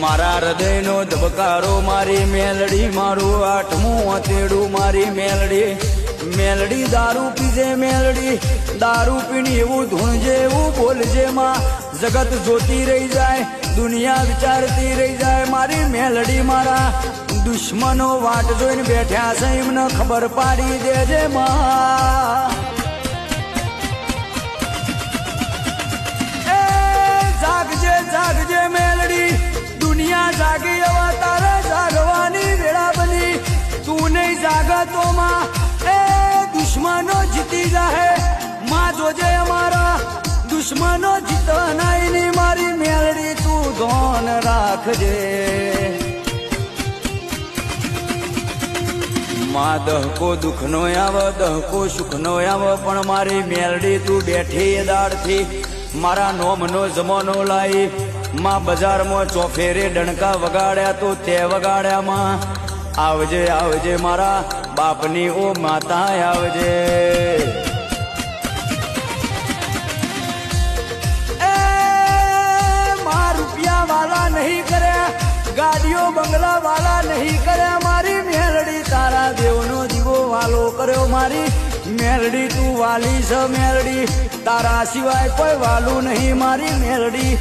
મારા હૃદયનો ધબકારો મારી મેલડી, મારું આઠમું હથેળું મારી મેલડી. મેલડી દારૂ પીજે મેલડી, દારૂ પીણી એવું ધૂણજે એવું બોલજે માં, જગત જોતી રહી જાય, દુનિયા વિચારતી રહી જાય. મારી મેલડી મારા દુશ્મનો વાટ જોઈને બેઠ્યા છે, એમને ખબર પાડી દેજે માં. એ જાગજે જાગજે મેલડી, દુનિયા જાગી હવે તારે જાગવાની વેળા બની. તું નહીં જાગતો માં એ દુશ્મનો જીતી જાહે માં. જોજે અમારા દુશ્મનો જીતનાય ની મારી મેલડી, તું ધોન રાખજે માં. દહકો દુઃખનો આવે, દહકો સુખનો આવે, પણ મારી મેલડી તું બેઠી દાડથી મારા નોમનો જમાનો લાઈ માં. બજારમાં ચોફેરે ડણકા વગાડ્યા તો તે વગાડ્યા માં. આવજે આવજે મારા બાપની ઓ માતા આવજે. એ માં રૂપિયા વાલા નહીં કર્યા, ગાડીઓ બંગલા વાલા નહીં કર્યા, મારી મેલડી તારા દેવનો દીવો વાલો કર્યો. મારી મેલડી તું વાલી છે મેલડી, તારા સિવાય કોઈ વાલું નહીં મારી મેલડી.